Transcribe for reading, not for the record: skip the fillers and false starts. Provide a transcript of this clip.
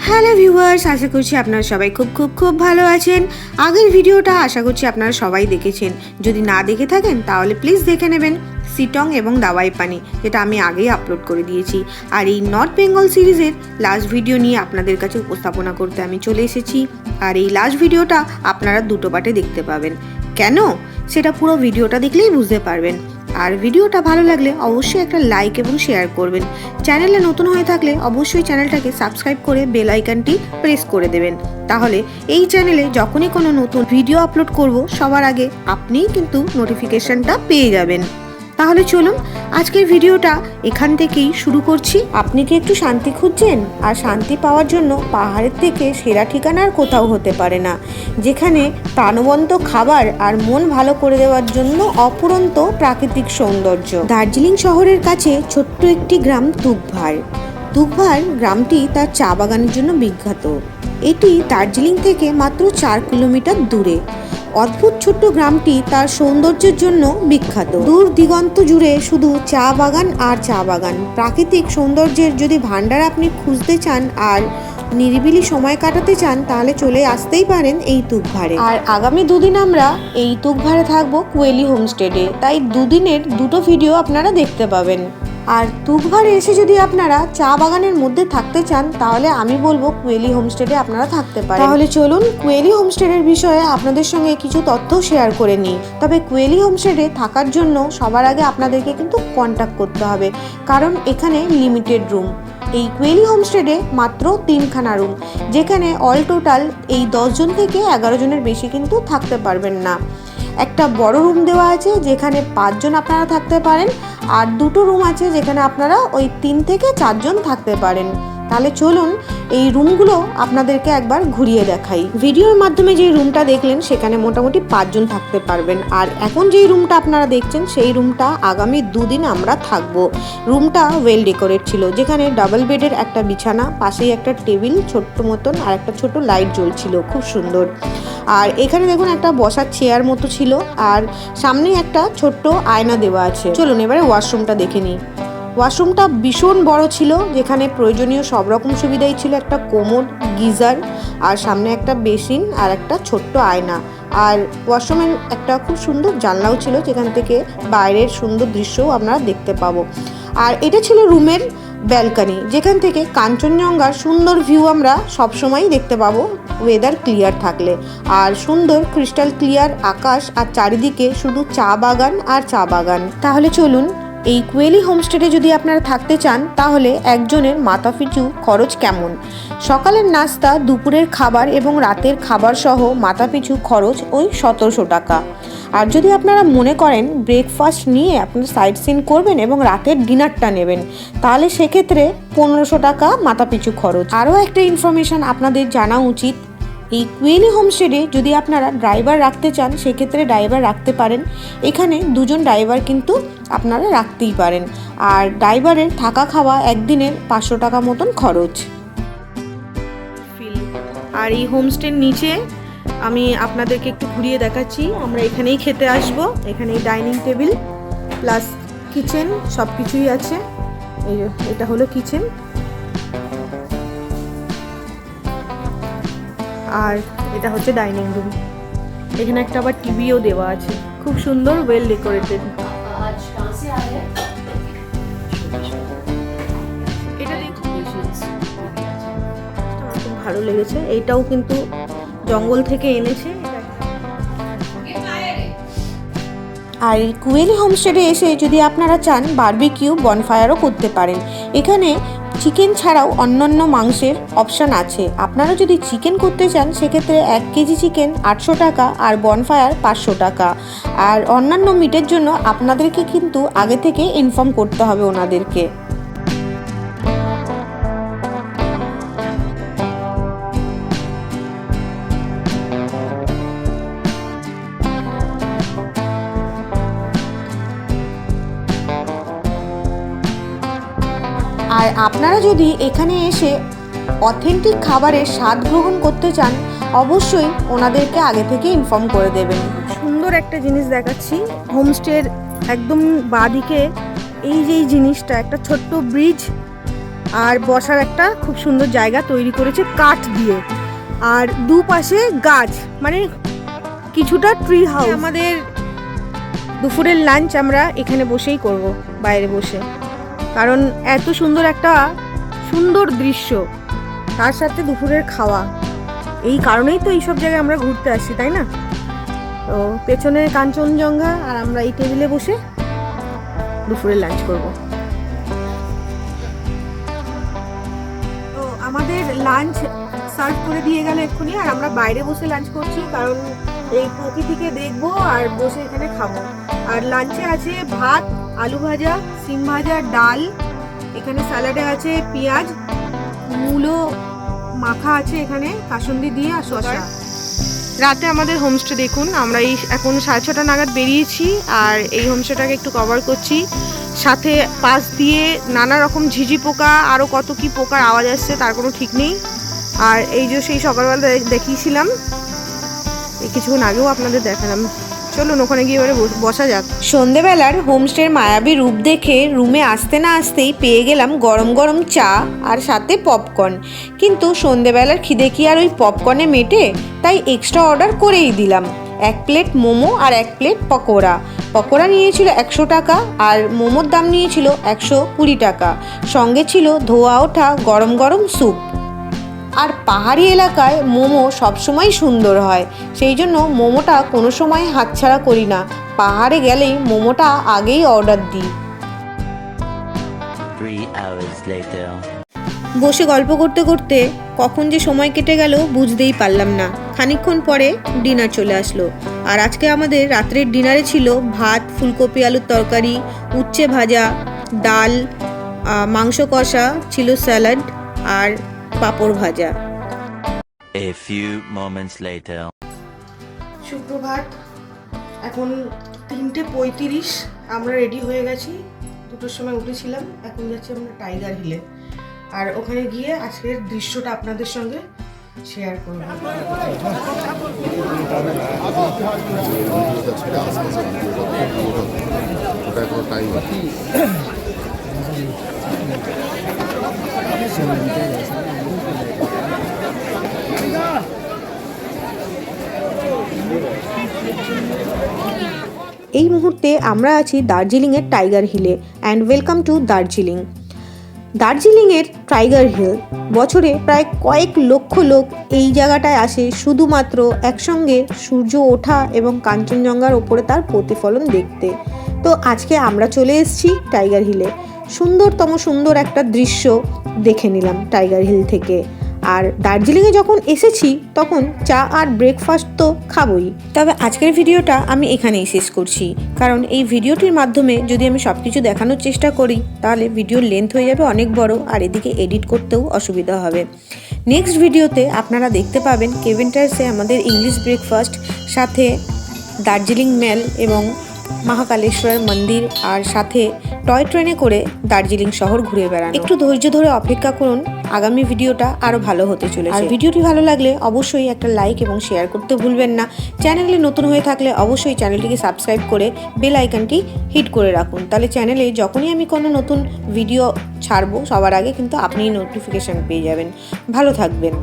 Hello viewers, আশা করছি আপনারা সবাই খুব খুব খুব ভালো আছেন। আগের ভিডিওটা আশা করছি আপনারা সবাই দেখেছেন। যদি না দেখে থাকেন তাহলে প্লিজ দেখে নেবেন সিটং এবং দাওয়াই পানি, যেটা আমি আগেই আপলোড করে দিয়েছি। আর এই নর্থ বেঙ্গল সিরিজের লাস্ট ভিডিও নিয়ে আপনাদের কাছে উপস্থাপনা করতে আমি চলে এসেছি। আর এই লাস্ট ভিডিওটা আপনারা দুটো পার্টে দেখতে পাবেন। কেন, সেটা পুরো ভিডিওটা দেখলেই বুঝতে পারবেন। আর ভিডিওটা ভালো লাগলে অবশ্যই একটা লাইক এবং শেয়ার করবেন। চ্যানেলে নতুন হয়ে থাকলে অবশ্যই চ্যানেলটাকে সাবস্ক্রাইব করে বেল আইকনটি প্রেস করে দেবেন। তাহলে এই চ্যানেলে যখনই কোনো নতুন ভিডিও আপলোড করব সবার আগে আপনিই কিন্তু নোটিফিকেশনটা পেয়ে যাবেন। তাহলে চলুন আজকের ভিডিওটা এখান থেকেই শুরু করছি। আপনি কি একটু শান্তি খুঁজছেন? আর শান্তি পাওয়ার জন্য পাহাড়ের থেকে সেরা ঠিকানা আর কোথাও হতে পারে না, যেখানে প্রাণবন্ত খাবার আর মন ভালো করে দেওয়ার জন্য অপুরন্ত প্রাকৃতিক সৌন্দর্য। দার্জিলিং শহরের কাছে ছোট্ট একটি গ্রাম তুকভার। তুকভার গ্রামটি তার চা বাগানের জন্য বিখ্যাত। এটি দার্জিলিং থেকে মাত্র 4 কিলোমিটার দূরে। অদ্ভুত ছোট্ট গ্রামটি তার সৌন্দর্যের জন্য বিখ্যাত। দূর দিগন্ত জুড়ে শুধু চা বাগান আর চা বাগান। প্রাকৃতিক সৌন্দর্যের যদি ভান্ডার আপনি খুঁজতে চান আর নিরিবিলি সময় কাটাতে চান তাহলে চলে আসতেই পারেন এই তুকভারে। আর আগামী দুদিন আমরা এই তুকভারে থাকবো কোয়েলি হোমস্টেডে, তাই দুদিনের দুটো ভিডিও আপনারা দেখতে পাবেন। আর তুকভারে এসে যদি আপনারা চা বাগানের মধ্যে থাকতে চান তাহলে আমি বলবো কোয়েলি হোমস্টেডে আপনারা থাকতে পারেন। তাহলে চলুন কোয়েলি হোমস্টেডের বিষয়ে আপনাদের সঙ্গে কিছু তথ্য শেয়ার করে নিই। তবে কোয়েলি হোমস্টেডে থাকার জন্য সবার আগে আপনাদেরকে কিন্তু কন্ট্যাক্ট করতে হবে, কারণ এখানে লিমিটেড রুম। এই কোয়েলি হোমস্টেডে মাত্র 3খানা রুম, যেখানে অল টোটাল এই 10 জন থেকে 11 জনের বেশি কিন্তু থাকতে পারবেন না। একটা বড় রুম দেওয়া আছে যেখানে 5 জন আপনারা থাকতে পারেন, আর দুটো রুম আছে যেখানে আপনারা ওই 3 থেকে 4 জন থাকতে পারেন। তাহলে চলুন এই রুমগুলো আপনাদেরকে একবার ঘুরিয়ে দেখাই। ভিডিওর মাধ্যমে যে রুমটা দেখলেন সেখানে মোটামুটি 5 জন থাকতে পারবেন। আর এখন যেই রুমটা আপনারা দেখছেন সেই রুমটা আগামী দুদিন আমরা থাকবো। রুমটা ওয়েল ডেকোরেট ছিল, যেখানে ডাবল বেডের একটা বিছানা, পাশেই একটা টেবিল ছোট্ট মতন, আর একটা ছোট লাইট জ্বলছিল, খুব সুন্দর। আর এখানে দেখুন একটা বসার চেয়ার মতো ছিল, আর সামনে একটা ছোট্ট আয়না দেওয়া আছে। চলুন এবারে ওয়াশরুমটা দেখে নিই। ওয়াশরুমটা ভীষণ বড় ছিল, যেখানে প্রয়োজনীয় সব রকম সুবিধাই ছিল। একটা কোমোড, গিজার, আর সামনে একটা বেসিন আর একটা ছোট্ট আয়না। আর ওয়াশরুমের একটা খুব সুন্দর জানলাও ছিল, যেখান থেকে বাইরের সুন্দর দৃশ্যও আমরা দেখতে পাবো। আর এটা ছিল রুমের ব্যালকনি, যেখান থেকে কাঞ্চনজঙ্ঘার সুন্দর ভিউ আমরা সবসময়ই দেখতে পাবো ওয়েদার ক্লিয়ার থাকলে। আর সুন্দর ক্রিস্টাল ক্লিয়ার আকাশ, আর চারিদিকে শুধু চা বাগান আর চা বাগান। তাহলে চলুন এই কোয়েলি হোমস্টেডে যদি আপনারা থাকতে চান তাহলে একজনের মাথাপিছু খরচ কেমন। সকালের নাস্তা, দুপুরের খাবার এবং রাতের খাবার সহ মাথাপিছু খরচ ওই 1700 টাকা। আর যদি আপনারা মনে করেন ব্রেকফাস্ট নিয়ে আপনারা সাইট সিন করবেন এবং রাতের ডিনারটা নেবেন তাহলে সেক্ষেত্রে 1500 টাকা মাথাপিছু খরচ। আরও একটা ইনফরমেশান আপনাদের জানা উচিত, এই কোয়েলি হোমস্টেডে যদি আপনারা ড্রাইভার রাখতে চান সেক্ষেত্রে ড্রাইভার রাখতে পারেন। এখানে 2 জন ড্রাইভার কিন্তু আপনারা রাখতেই পারেন। আর ড্রাইভারের থাকা খাওয়া একদিনের 500 টাকা মতন খরচ। আর এই হোমস্টের নিচে আমি আপনাদেরকে একটু ঘুরিয়ে দেখাচ্ছি। আমরা এখানেই খেতে আসব। এখানে ডাইনিং টেবিল প্লাস কিচেন সব কিছুই আছে। এটা হলো কিচেন, আর এটা হচ্ছে ডাইনিং রুম। এখানে একটা আবার টিভিও দেওয়া আছে, খুব সুন্দর ওয়েল ডেকোরেটেড। এটা দেখুন, আমার খুব ভালো লেগেছে। এইটাও কিন্তু জঙ্গল থেকে এনেছে। আর কোয়েলি হোমস্টেডে এসে যদি আপনারা চান বারবিকিউ বনফায়ারও করতে পারেন। এখানে চিকেন ছাড়াও অন্যান্য মাংসের অপশান আছে। আপনারা যদি চিকেন করতে চান সেক্ষেত্রে 1 কেজি চিকেন 800 টাকা আর বনফায়ার 500 টাকা। আর অন্যান্য মিটের জন্য আপনাদেরকে কিন্তু আগে থেকে ইনফর্ম করতে হবে ওনাদেরকে। আর আপনারা যদি এখানে এসে অথেন্টিক খাবারের স্বাদ গ্রহণ করতে চান অবশ্যই ওনাদেরকে আগে থেকে ইনফর্ম করে দেবেন। সুন্দর একটা জিনিস দেখাচ্ছি, হোমস্টের একদম বাঁদিকে এই যে জিনিসটা, একটা ছোট্ট ব্রিজ আর বসার একটা খুব সুন্দর জায়গা তৈরি করেছে কাঠ দিয়ে, আর দুপাশে গাছ, মানে কিছুটা ট্রি হাউস। আমাদের দুপুরের লাঞ্চ আমরা এখানে বসেই করব, বাইরে বসে, কারণ এত সুন্দর একটা সুন্দর দৃশ্য, তার সাথে দুপুরের খাওয়া, এই কারণেই তো এইসব জায়গায় আমরা ঘুরতে আসি, তাই না? তো পেছনে কাঞ্চনজঙ্ঘা, আর আমরা এই টেবিলে বসে দুপুরের লাঞ্চ করব। তো আমাদের লাঞ্চ সার্ভ করে দিয়ে গেল এক্ষুনি, আর আমরা বাইরে বসে লাঞ্চ করছি, কারণ এই প্রকৃতিকে দেখবো আর বসে এখানে খাবো। আর লাঞ্চে আছে ভাত, আলু ভাজা, সিম ভাজা, ডাল, এখানে স্যালাডে আছে পেঁয়াজ, মূলো মাখা আছে এখানে কাসুন্দি দিয়ে, আর শসা। রাতে আমাদের হোমস্টে দেখুন, আমরা এই এখন 6:30 নাগাদ বেরিয়েছি, আর এই হোমস্টেটাকে একটু কভার করছি। সাথে পাশ দিয়ে নানা রকম ঝিঝি পোকা, আরও কত কি পোকার আওয়াজ আসছে তার কোনো ঠিক নেই। আর এই যে সেই সকালবেলা দেখিয়েছিলাম, এই কিছুক্ষণ আগেও আপনাদের দেখালাম। চলুন ওখানে গিয়ে এবারে বসা যাক। সন্ধেবেলার হোমস্টের মায়াবী রূপ দেখে রুমে আসতে না আসতেই পেয়ে গেলাম গরম গরম চা আর সাথে পপকর্ন। কিন্তু সন্ধেবেলার খিদে কি আর ওই পপকর্নে মেটে, তাই এক্সট্রা অর্ডার করেই দিলাম। 1 প্লেট মোমো আর 1 প্লেট পকোড়া। পকোড়া নিয়েছিল 100 টাকা, আর মোমোর দাম নিয়েছিল 120 টাকা। সঙ্গে ছিল ধোয়া ওঠা গরম গরম স্যুপ। আর পাহাড়ি এলাকায় মোমো সবসময় সুন্দর হয়, সেই জন্য মোমোটা কোনো সময় হাতছাড়া করি না। পাহাড়ে গেলেই মোমোটা আগেই অর্ডার দিই। 3 hours later. বসে গল্প করতে করতে কখন যে সময় কেটে গেল বুঝতেই পারলাম না। খানিকক্ষণ পরে ডিনার চলে আসলো, আর আজকে আমাদের রাত্রের ডিনারে ছিল ভাত, ফুলকপি আলুর তরকারি, উচ্ছে ভাজা, ডাল, মাংস কষা, ছিল স্যালাড আর পাঁপড় ভাজা। A few moments later. সুপ্রভাত, এখন 3:35, আমরা রেডি হয়ে গেছি। 2টোর সময় উঠেছিলাম, এখন যাচ্ছি আমরা টাইগার হিলে, আর ওখানে গিয়ে আজকের দৃশ্যটা আপনাদের সঙ্গে শেয়ার করব। এই মুহূর্তে আমরা আছি দার্জিলিংয়ের টাইগার হিলে, অ্যান্ড ওয়েলকাম টু দার্জিলিং। দার্জিলিংয়ের টাইগার হিল, বছরে প্রায় কয়েক লক্ষ লোক এই জায়গাটায় আসে শুধুমাত্র একসঙ্গে সূর্য ওঠা এবং কাঞ্চনজঙ্ঘার ওপরে তার প্রতিফলন দেখতে। তো আজকে আমরা চলে এসেছি টাইগার হিলে, সুন্দর একটা দৃশ্য দেখে নিলাম টাইগার হিল থেকে। আর দার্জিলিংয়ে যখন এসেছি তখন চা আর ব্রেকফাস্ট তো খাবই। তবে আজকের ভিডিওটা আমি এখানেই শেষ করছি, কারণ এই ভিডিওটির মাধ্যমে যদি আমি সব কিছু দেখানোর চেষ্টা করি তাহলে ভিডিওর লেন্থ হয়ে যাবে অনেক বড়, আর এদিকে এডিট করতেও অসুবিধা হবে। নেক্সট ভিডিওতে আপনারা দেখতে পাবেন কেভেন্টার্সে আমাদের ইংলিশ ব্রেকফাস্ট, সাথে দার্জিলিং মেল এবং মহাকালেশ্বর মন্দির, আর সাথে টয় ট্রেনে করে দার্জিলিং শহর ঘুরে বেড়ানো। একটু ধৈর্য ধরে অপেক্ষা করুন, আগামী ভিডিওটা আরও ভালো হতে চলেছে। আর ভিডিওটি ভালো লাগলে অবশ্যই একটা লাইক এবং শেয়ার করতে ভুলবেন না। চ্যানেলে নতুন হয়ে থাকলে অবশ্যই চ্যানেলটিকে সাবস্ক্রাইব করে বেল আইকনটি হিট করে রাখুন, তাহলে চ্যানেলে যখনই আমি কোনো নতুন ভিডিও ছাড়বো সবার আগে কিন্তু আপনি নোটিফিকেশান পেয়ে যাবেন। ভালো থাকবেন।